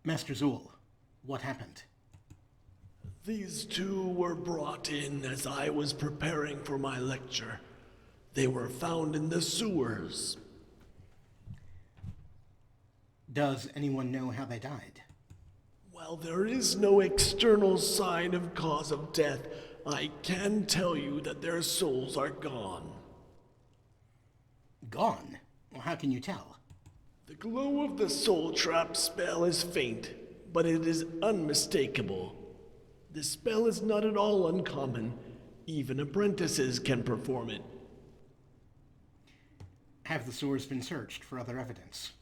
Master Zool, what happened? These two were brought in as I was preparing for my lecture. They were found in the sewers. Does anyone know how they died? While there is no external sign of cause of death, I can tell you that their souls are gone. Gone? Well, how can you tell? The glow of the soul trap spell is faint, but it is unmistakable. The spell is not at all uncommon. Even apprentices can perform it. Have the sewers been searched for other evidence?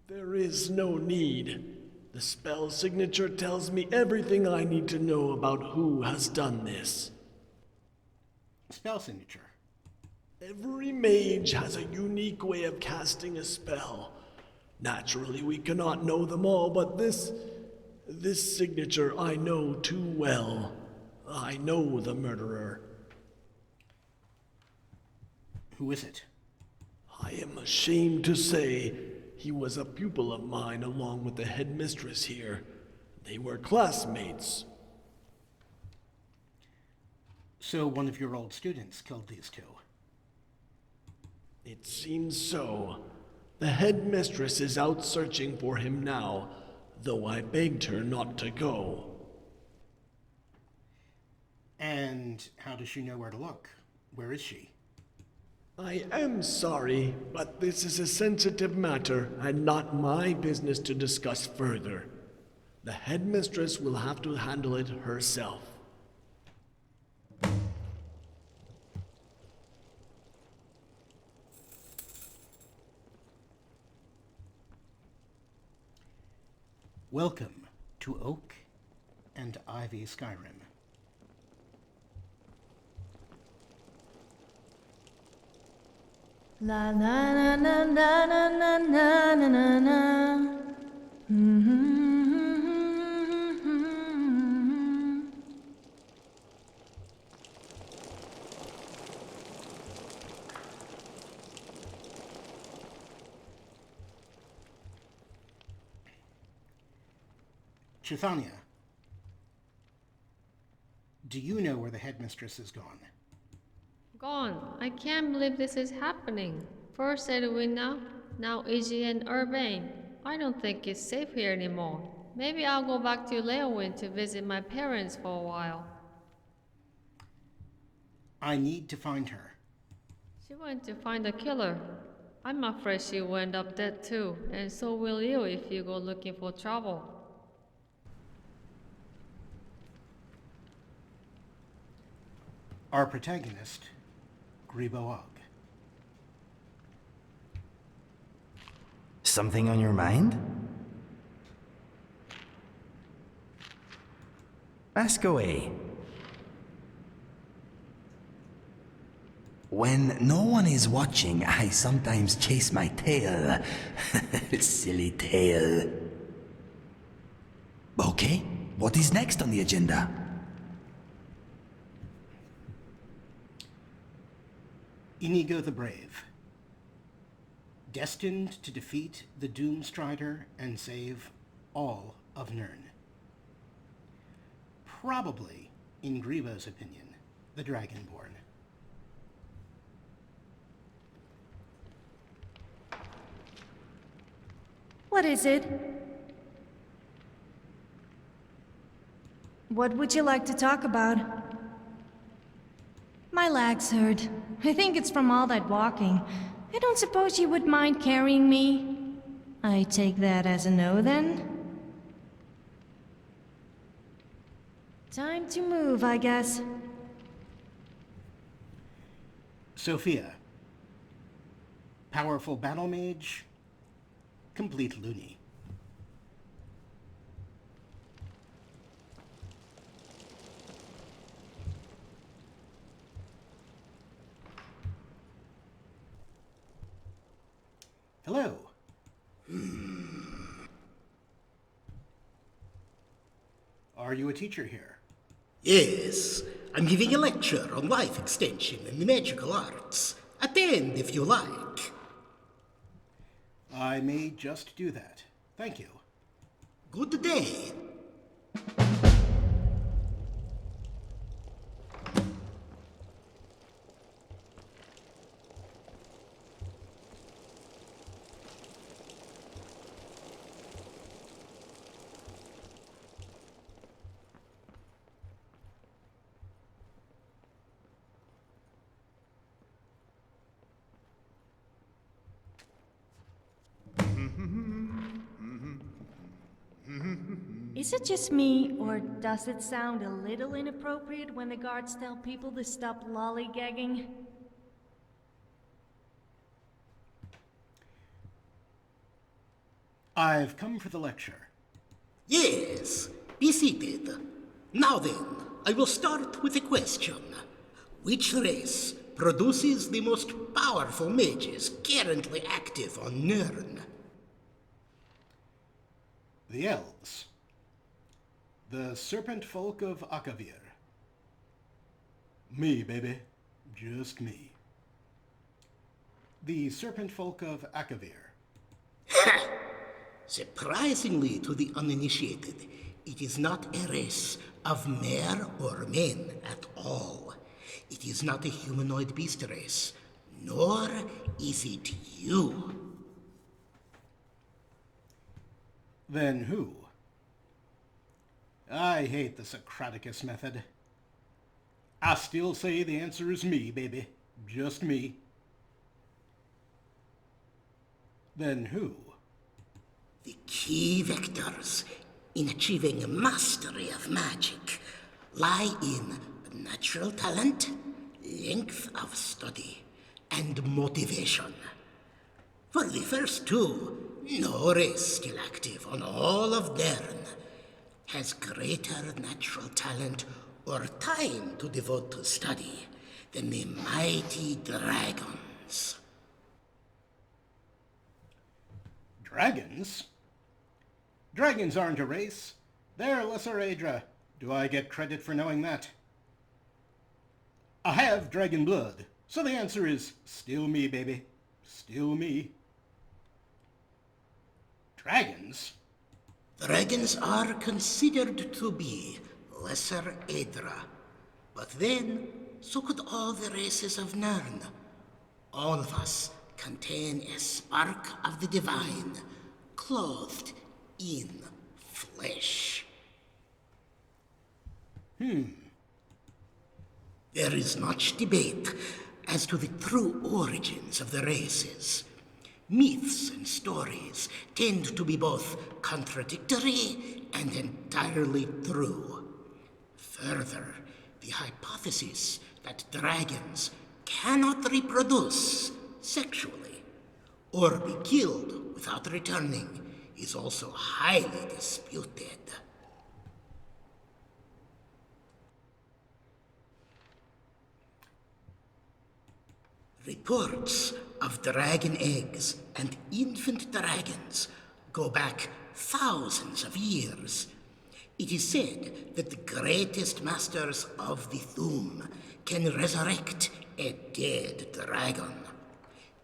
There is no need. The spell signature tells me everything I need to know about who has done this. Spell signature? Every mage has a unique way of casting a spell. Naturally, we cannot know them all, but this signature I know too well. I know the murderer. Who is it? I am ashamed to say he was a pupil of mine along with the headmistress here. They were classmates. So one of your old students killed these two? It seems so. The headmistress is out searching for him now, though I begged her not to go. And how does she know where to look? Where is she? I am sorry, but this is a sensitive matter and not my business to discuss further. The headmistress will have to handle it herself. Welcome to Oak&IV Skyrim. La la la la la la la la la la. Chithania, do you know where the headmistress is gone? Gone. I can't believe this is happening. First Edwina, now Iggy and Urbane. I don't think it's safe here anymore. Maybe I'll go back to Leowyn to visit my parents for a while. I need to find her. She went to find the killer. I'm afraid she will end up dead too, and so will you if you go looking for trouble. Our protagonist, Greebo. Something on your mind? Ask away. When no one is watching, I sometimes chase my tail. Silly tail. Okay, what is next on the agenda? Inigo the Brave. Destined to defeat the Doomstrider and save all of Nirn. Probably, in Greebo's opinion, the Dragonborn. What is it? What would you like to talk about? My legs hurt. I think it's from all that walking. I don't suppose you would mind carrying me? I take that as a no, then? Time to move, I guess. Sofia. Powerful battle mage, complete loony. Hello. Are you a teacher here? Yes, I'm giving a lecture on life extension and the magical arts. Attend if you like. I may just do that. Thank you. Good day. Is it just me, or does it sound a little inappropriate when the guards tell people to stop lollygagging? I've come for the lecture. Yes, be seated. Now then, I will start with a question. Which race produces the most powerful mages currently active on Nirn? The elves. The serpent folk of Akavir. Me, baby. Just me. The serpent folk of Akavir. Surprisingly to the uninitiated, it is not a race of mare or men at all. It is not a humanoid beast race, nor is it you. Then who? I hate the Socraticus method. I still say the answer is me, baby. Just me. Then who? The key vectors in achieving mastery of magic lie in natural talent, length of study, and motivation. For the first two, no race still active on all of Nern has greater natural talent or time to devote to study than the mighty dragons. Dragons? Dragons aren't a race. They're lesser Aedra. Do I get credit for knowing that? I have dragon blood, so the answer is still me, baby. Still me. Dragons? Dragons are considered to be lesser Aedra, but then so could all the races of Nirn. All of us contain a spark of the divine, clothed in flesh. There is much debate as to the true origins of the races. Myths and stories tend to be both contradictory and entirely true. Further, the hypothesis that dragons cannot reproduce sexually or be killed without returning is also highly disputed. Reports of dragon eggs and infant dragons go back thousands of years. It is said that the greatest masters of the Thuum can resurrect a dead dragon.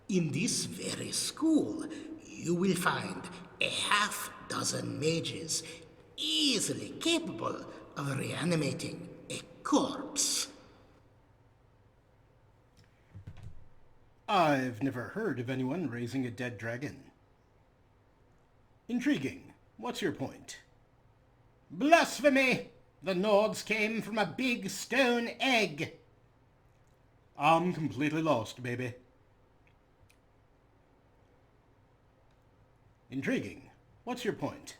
In this very school, you will find a half-dozen mages easily capable of reanimating a corpse. I've never heard of anyone raising a dead dragon. Intriguing. What's your point? Blasphemy! The Nords came from a big stone egg. I'm completely lost, baby. Intriguing. What's your point?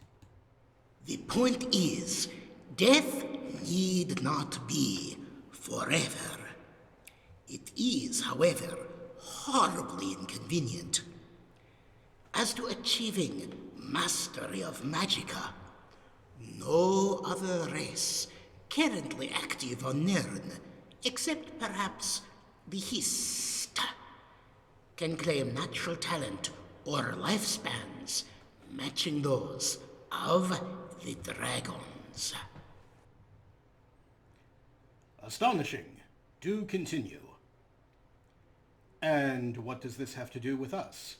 The point is, death need not be forever. It is, however, horribly inconvenient. As to achieving mastery of magicka, no other race currently active on Nirn, except perhaps the Hist, can claim natural talent or lifespans matching those of the dragons. Astonishing. Do continue. And what does this have to do with us?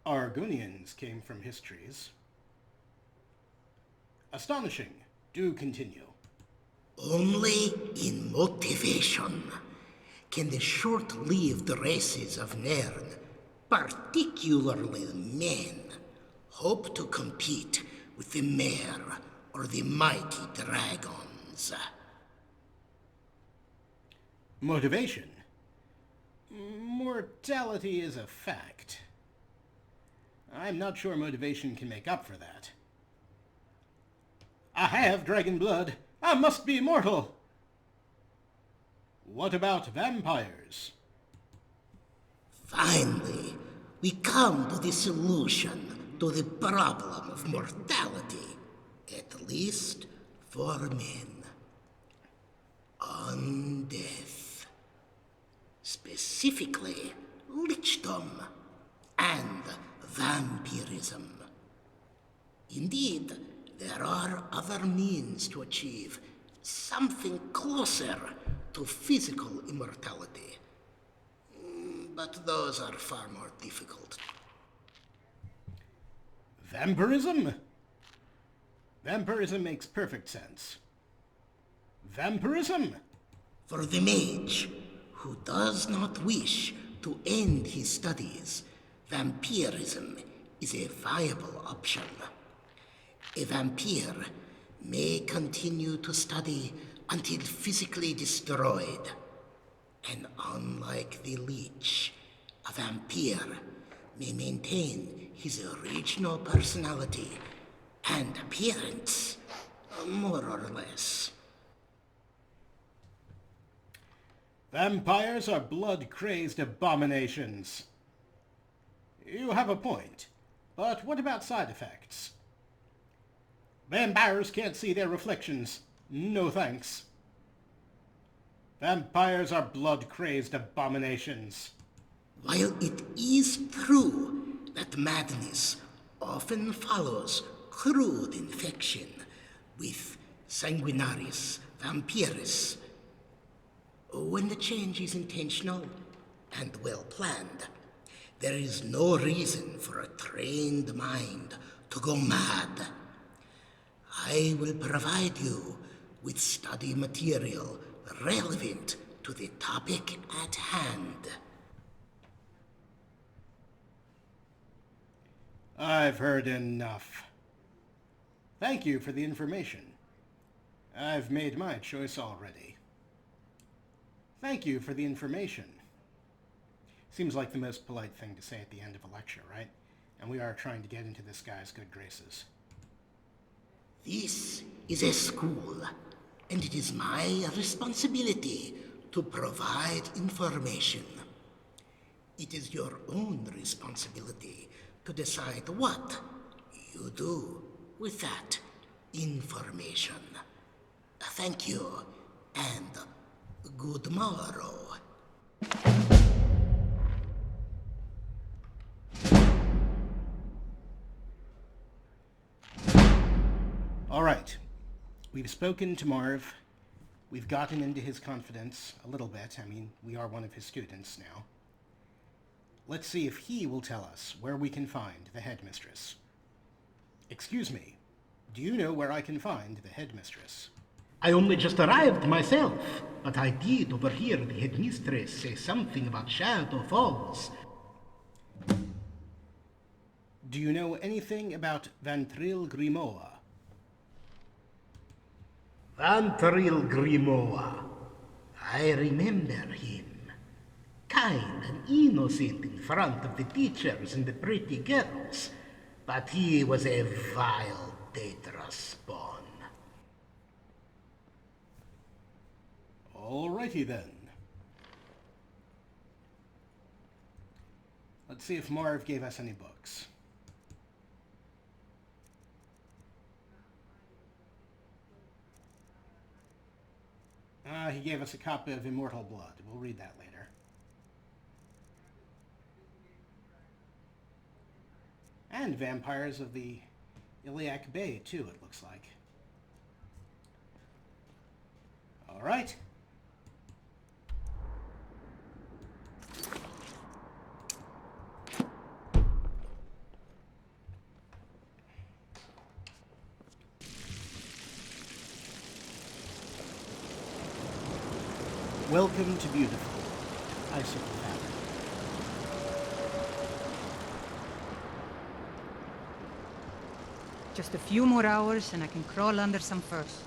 Argonians came from histories. Astonishing. Do continue. Only in motivation can the short-lived races of Nairn, particularly the men, hope to compete with the mare or the mighty dragons. Motivation. Mortality is a fact. I'm not sure motivation can make up for that. I have dragon blood. I must be immortal. What about vampires? Finally, we come to the solution to the problem of mortality, at least for men. Undeath. Specifically, lichdom and vampirism. Indeed, there are other means to achieve something closer to physical immortality. But those are far more difficult. Vampirism? Vampirism makes perfect sense. Vampirism? For the mage who does not wish to end his studies, vampirism is a viable option. A vampire may continue to study until physically destroyed. And unlike the leech, a vampire may maintain his original personality and appearance, more or less. Vampires are blood-crazed abominations. You have a point, but what about side effects? Vampires can't see their reflections. No thanks. Vampires are blood-crazed abominations. While it is true that madness often follows crude infection with sanguinaris vampiris, when the change is intentional and well planned, there is no reason for a trained mind to go mad. I will provide you with study material relevant to the topic at hand. I've heard enough. Thank you for the information. I've made my choice already. Thank you for the information. Seems like the most polite thing to say at the end of a lecture, right? And we are trying to get into this guy's good graces. This is a school, and it is my responsibility to provide information. It is your own responsibility to decide what you do with that information. Thank you, and good morrow. All right. We've spoken to Marv. We've gotten into his confidence a little bit. I mean, we are one of his students now. Let's see if he will tell us where we can find the headmistress. Excuse me, do you know where I can find the headmistress? I only just arrived myself, but I did overhear the headmistress say something about Shadow Falls. Do you know anything about Vantril Grimoa? Vantril Grimoa. I remember him. Kind and innocent in front of the teachers and the pretty girls, but he was a vile Daedra spawn. Alrighty then. Let's see if Marv gave us any books. He gave us a copy of Immortal Blood. We'll read that later. And Vampires of the Iliac Bay, too, it looks like. All right. Welcome to beautiful Icicle Valley. Just a few more hours and I can crawl under some furs.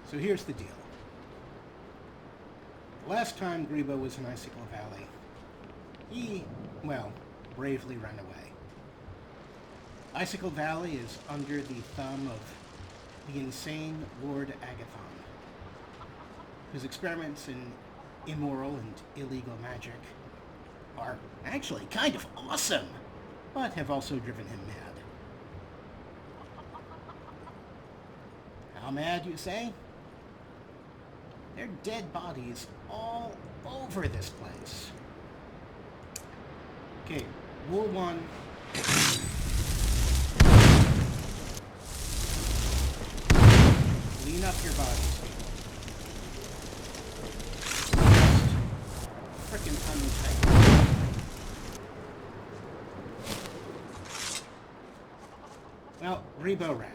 So here's the deal. The last time Greebo was in Icicle Valley, he, well, bravely ran away. Icicle Valley is under the thumb of the insane Lord Agathon, whose experiments in immoral and illegal magic are actually kind of awesome, but have also driven him mad. How mad, you say? There are dead bodies all over this place. Okay, rule 1. Clean up your bodies. Frickin' untitled. Well, Greebo ran.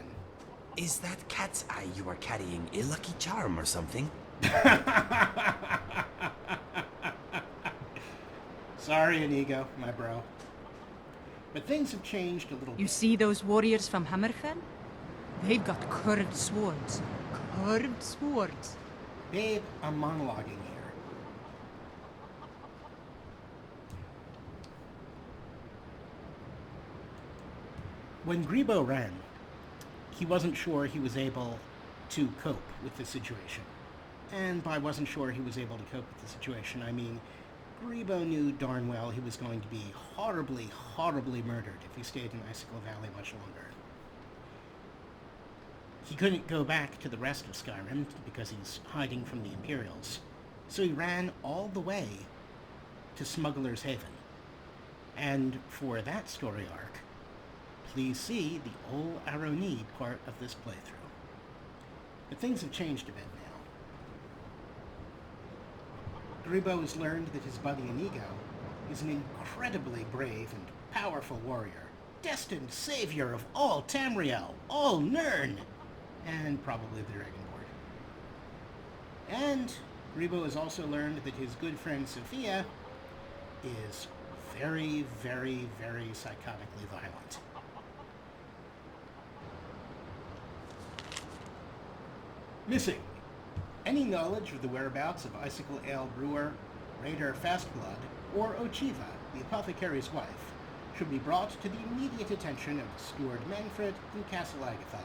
Is that cat's eye you are carrying a lucky charm or something? Sorry, Inigo, my bro. But things have changed a little You bit. see those warriors from Hammerfell? They've got curved swords. Curved swords. Babe, I'm monologuing here. When Greebo ran, he wasn't sure he was able to cope with the situation. And by wasn't sure he was able to cope with the situation, I mean Greebo knew darn well he was going to be horribly, horribly murdered if he stayed in Icicle Valley much longer. He couldn't go back to the rest of Skyrim because he's hiding from the Imperials, so he ran all the way to Smuggler's Haven. And for that story arc, please see the Ol Aroni part of this playthrough. But things have changed a bit now. Greebo has learned that his buddy Inigo is an incredibly brave and powerful warrior, destined savior of all Tamriel, all Nirn, and probably the Dragonborn. And Greebo has also learned that his good friend Sofia is very, very, very psychotically violent. Missing. Any knowledge of the whereabouts of Icicle Ale Brewer, Raider Fastblood, or Ochiva, the apothecary's wife, should be brought to the immediate attention of Steward Manfred in Castle Agathon.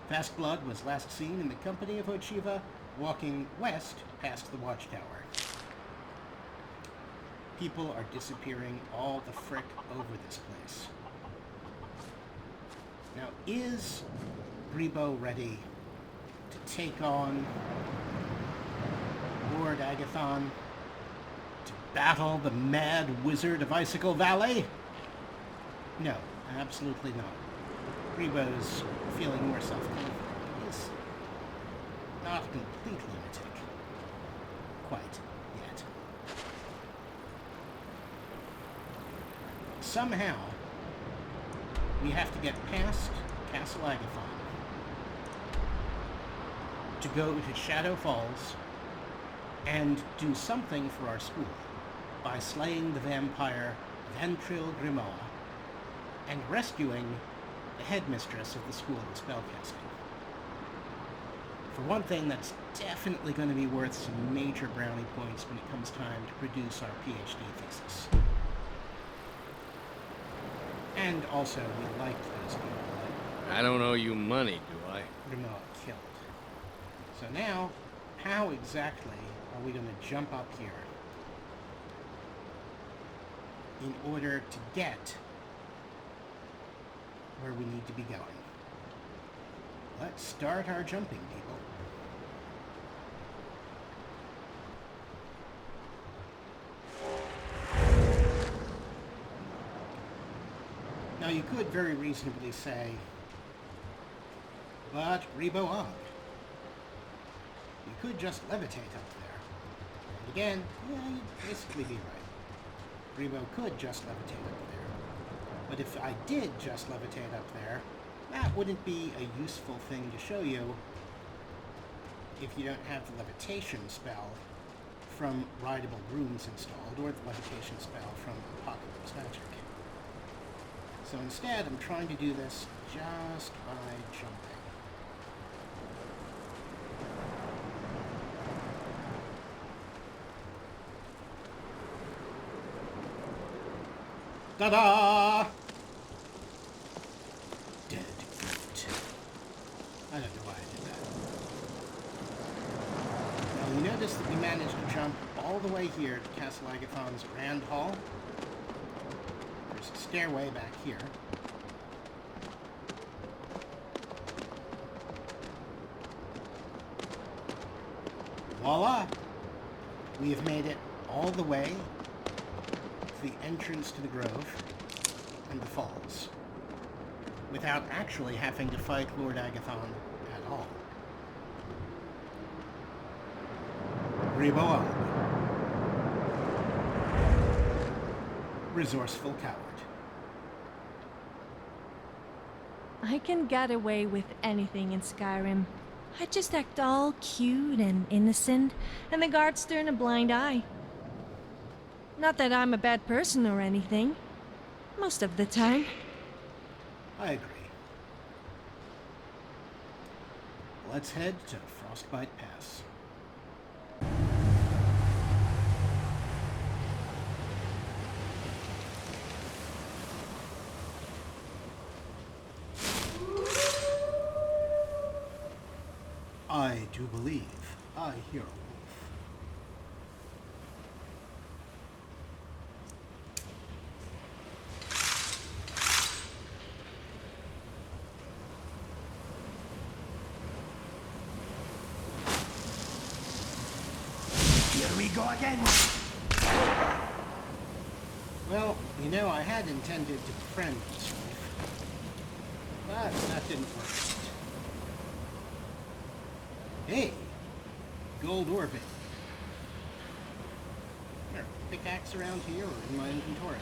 Fastblood was last seen in the company of Ochiva, walking west past the watchtower. People are disappearing all the frick over this place. Now, is Greebo ready to take on Lord Agathon, to battle the mad wizard of Icicle Valley? No, absolutely not. Greebo's feeling more self-confident. He's not a complete lunatic. Quite yet. Somehow, we have to get past Castle Agathon to go to Shadow Falls and do something for our school by slaying the vampire Ventril Grimoire and rescuing the headmistress of the School of Spellcasting. For one thing, that's definitely going to be worth some major brownie points when it comes time to produce our PhD thesis. And also, we liked those people that I don't owe you money, do I? Grimoire killed. So now, how exactly are we going to jump up here in order to get where we need to be going? Let's start our jumping, people. Now you could very reasonably say, but Greebo on. You could just levitate up there. And again, yeah, you'd basically be right. Greebo could just levitate up there. But if I did just levitate up there, that wouldn't be a useful thing to show you if you don't have the levitation spell from rideable rooms installed, or the levitation spell from Apocalypse Magic. So instead, I'm trying to do this just by jumping. Ta-da! Dead goat. I don't know why I did that. Now, you notice that we managed to jump all the way here to Castle Agathon's Grand Hall. There's a stairway back here. Voila! We have made it all the way to the entrance to the grove and the falls, without actually having to fight Lord Agathon at all. Greebo, resourceful coward. I can get away with anything in Skyrim. I just act all cute and innocent, and the guards turn a blind eye. Not that I'm a bad person or anything. Most of the time. I agree. Let's head to Frostbite Pass. I do believe I hear a wolf. Here we go again. Well, you know, I had intended to befriend this wolf, but that didn't work out. Hey, gold ore bin. There, pickaxe around here or in my inventory.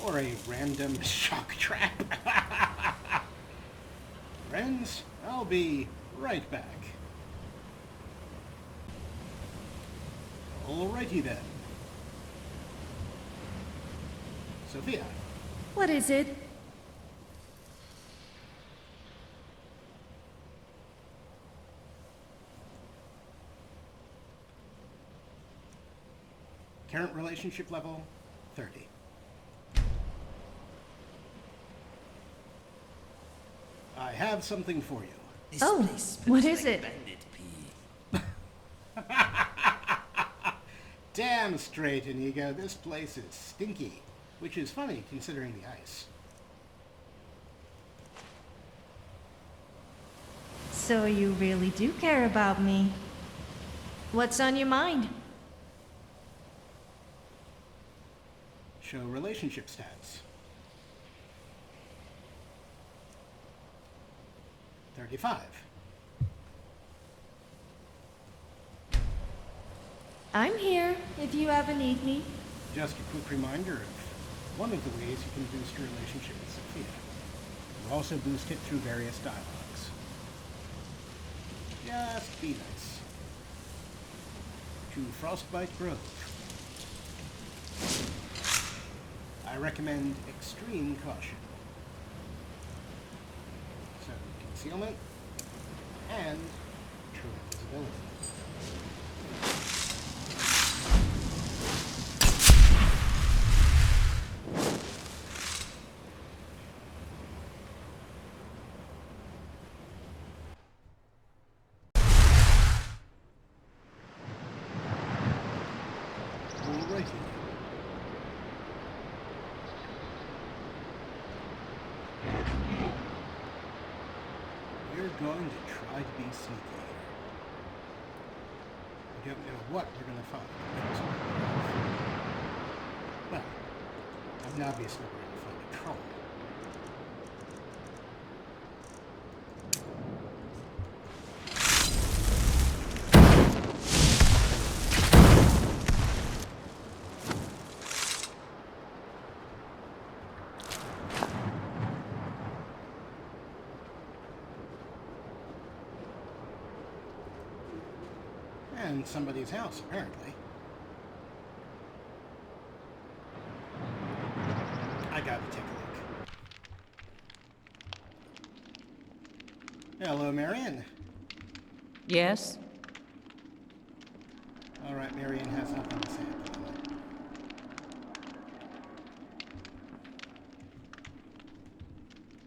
Or a random shock trap. Friends, I'll be right back. Alrighty then. Sofia. What is it? Current relationship level, 30. I have something for you. This Oh, place what smells is like it? bandit pee. Damn straight, Inigo. This place is stinky, which is funny considering the ice. So you really do care about me. What's on your mind? Show relationship stats. 35. I'm here if you ever need me. Just a quick reminder of one of the ways you can boost your relationship with Sofia. You also boost it through various dialogues. Just be nice. To Frostbite Grove. I recommend extreme caution. So, concealment and true invisibility. Alrighty. We're going to try to be sneaky here. We don't know what we're going to find. Well, I mean, obviously we're going to find a troll. And somebody's house, apparently. I gotta take a look. Hello, Marion. Yes? Alright, Marion has nothing to say at the moment.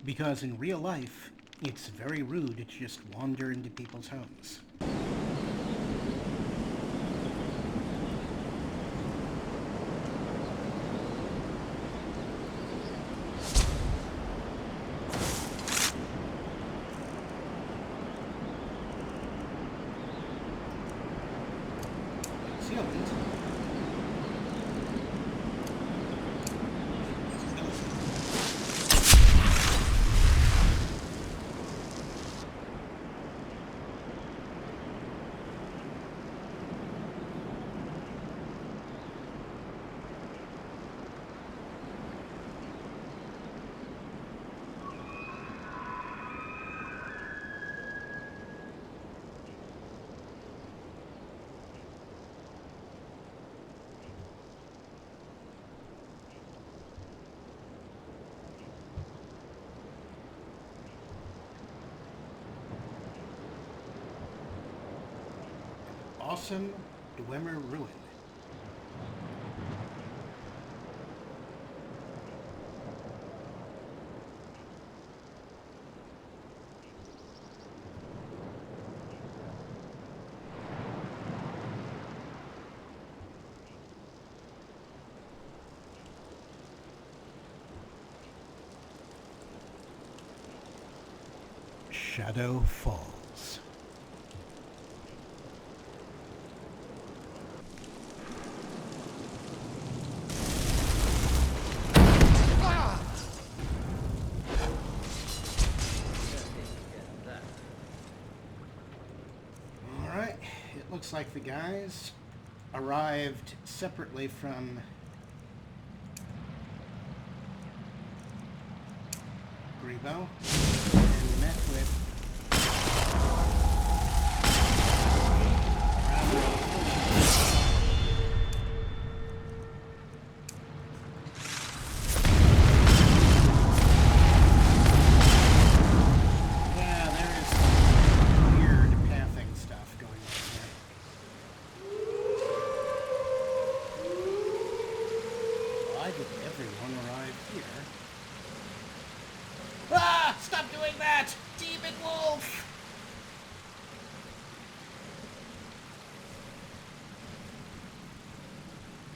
Because in real life, it's very rude to just wander into people's homes. Awesome Dwemer Ruin. Shadow Falls. Alright, it looks like the guys arrived separately from Greebo and met with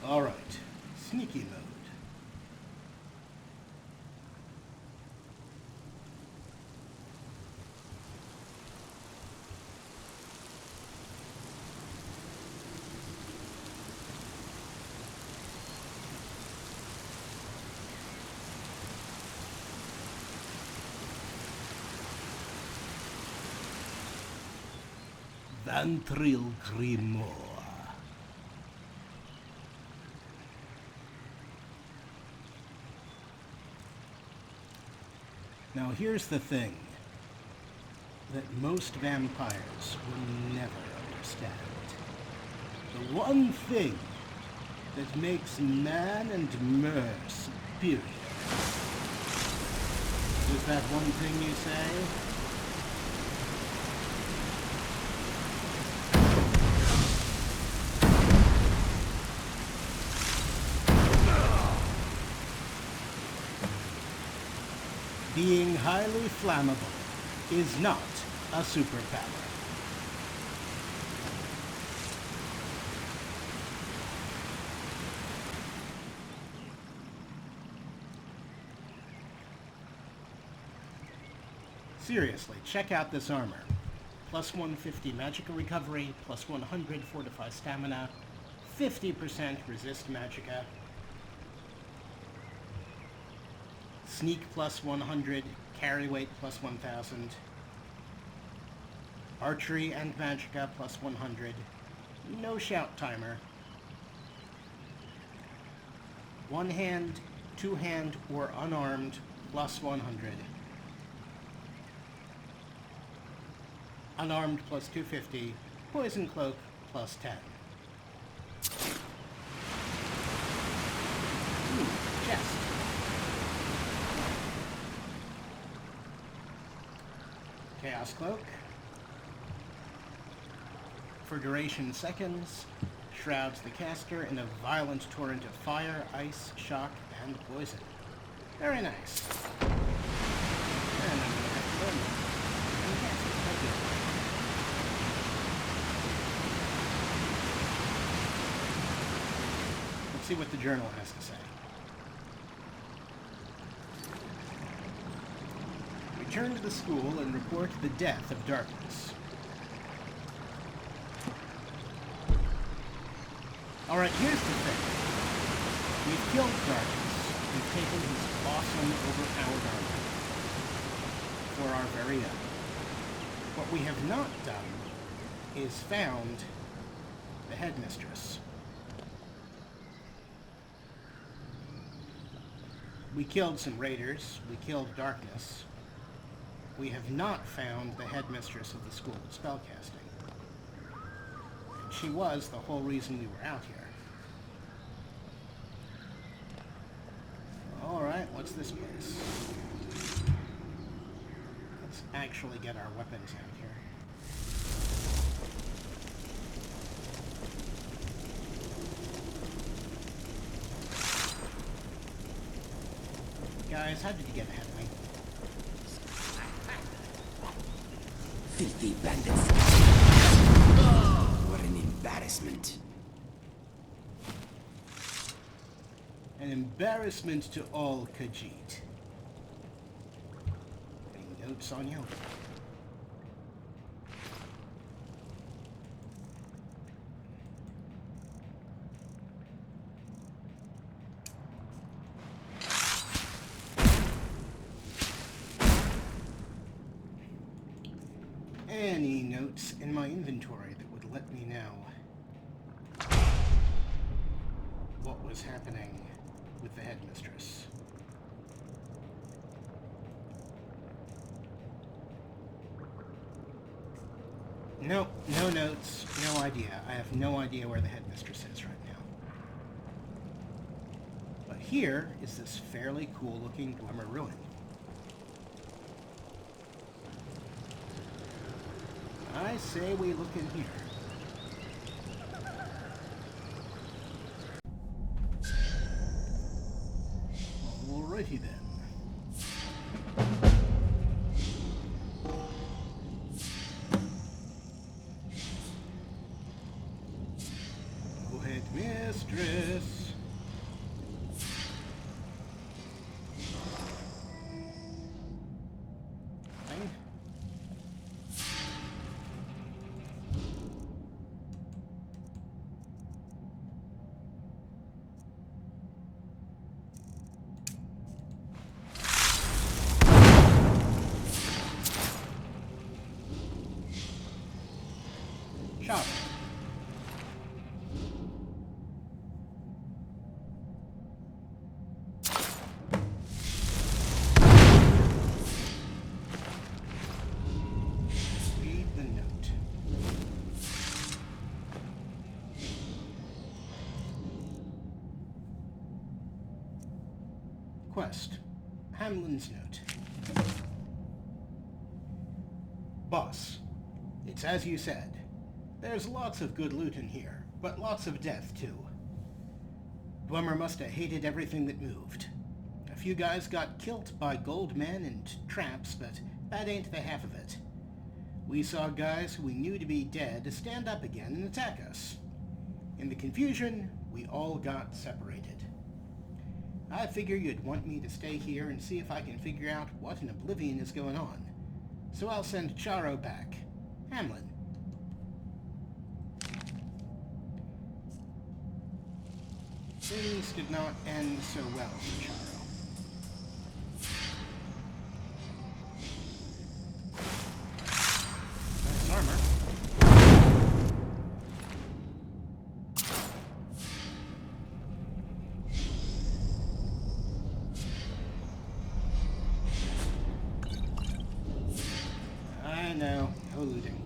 Alright, sneaky mode. Untitled Chapter. Now here's the thing that most vampires will never understand. The one thing that makes man and mer superior. Is that one thing you say? Being highly flammable is not a superpower. Seriously, check out this armor. Plus 150 magical recovery, plus 100 fortify stamina, 50% resist magicka, sneak plus 100, carry weight plus 1000, archery and magicka plus 100, no shout timer, one hand, two hand, or unarmed plus 100, unarmed plus 250, poison cloak plus 10. Ooh, chest. Chaos Cloak. For duration seconds, shrouds the caster in a violent torrent of fire, ice, shock, and poison. Very nice. And I'm gonna have to learn that. Fantastic. Thank you. Let's see what the journal has to say. Return to the school and report the death of Darkness. Alright, here's the thing. We've killed Darkness. We've taken his awesome, overpowered armor for our very own. What we have not done is found the headmistress. We killed some raiders. We killed Darkness. We have not found the headmistress of the School of Spellcasting. And she was the whole reason we were out here. Alright, what's this place? Let's actually get our weapons out here. Guys, how did you get ahead of me? Filthy bandits. What an embarrassment. An embarrassment to all Khajiit. Any notes on you? Any notes in my inventory that would let me know what was happening with the headmistress? No, no notes, no idea. I have no idea where the headmistress is right now. But here is this fairly cool looking Glimmer ruin. I say we look in here. Alrighty then. Go ahead, mistress. Fine. Shop. Read the note. Quest. Hamlin's note. Boss, it's as you said. There's lots of good loot in here, but lots of death, too. Dwemer must have hated everything that moved. A few guys got killed by gold men and traps, but that ain't the half of it. We saw guys who we knew to be dead stand up again and attack us. In the confusion, we all got separated. I figure you'd want me to stay here and see if I can figure out what in Oblivion is going on. So I'll send Charo back. Hamlin. Things did not end so well for Charo. Nice armor. I know, no looting.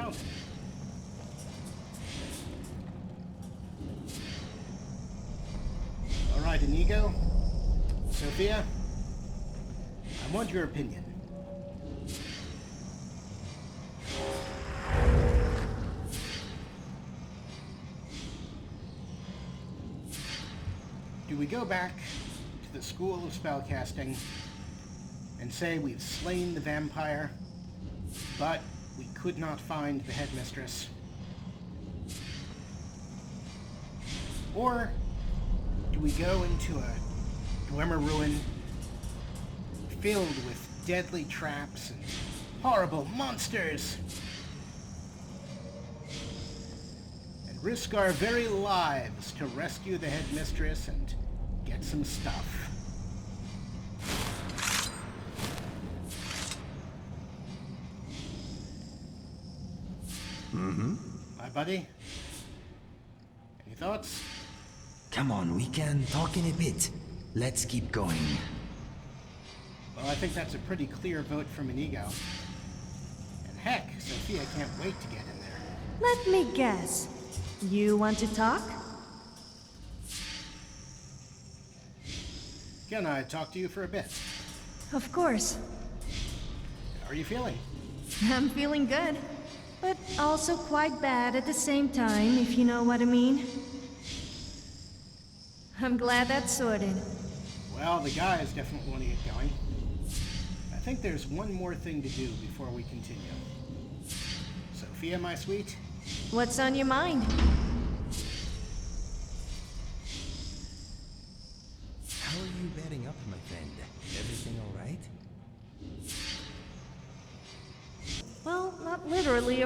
fountain. All right, Inigo. Sofia, I want your opinion. Do we go back to the School of Spellcasting and say we've slain the vampire, but we could not find the headmistress? Or do we go into a Dwemer ruin filled with deadly traps and horrible monsters and risk our very lives to rescue the headmistress and get some stuff? My buddy? Any thoughts? Come on, we can talk in a bit. Let's keep going. Well, I think that's a pretty clear vote from Inigo. And heck, Sofia can't wait to get in there. Let me guess. You want to talk? Can I talk to you for a bit? Of course. How are you feeling? I'm feeling good. But also quite bad at the same time, if you know what I mean. I'm glad that's sorted. Well, the guys definitely want to get going. I think there's one more thing to do before we continue. Sofia, my sweet? What's on your mind? How are you bedding up, my friend? Everything all right? Well, not literally.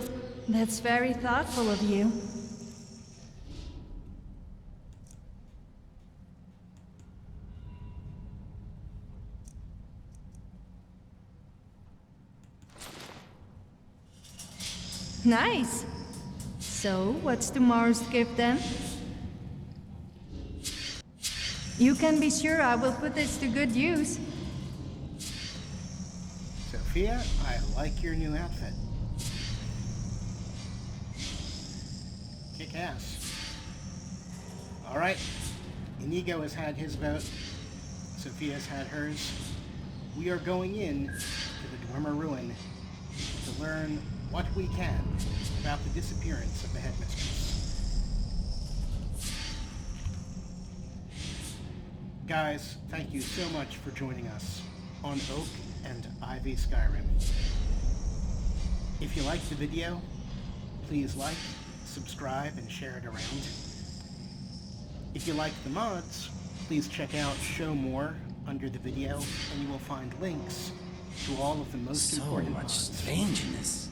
That's very thoughtful of you. Nice. So, what's tomorrow's gift then? You can be sure I will put this to good use. Sofia, I like your new outfit. Kick ass. Alright, Inigo has had his vote. Sofia's had hers. We are going in to the Dwemer Ruin to learn what we can about the disappearance of the headmistress. Guys, thank you so much for joining us on Oak&IV Skyrim. If you liked the video, please like, subscribe, and share it around. If you like the mods, please check out Show More under the video, and you will find links to all of the most important much mods. strangeness.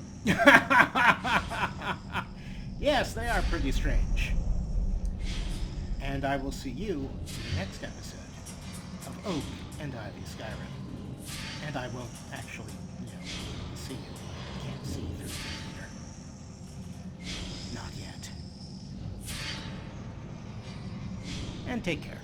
Yes, they are pretty strange. And I will see you in the next episode of Oak&IV Skyrim. And I won't actually, see you. I can't see you through the computer. Not yet. And take care.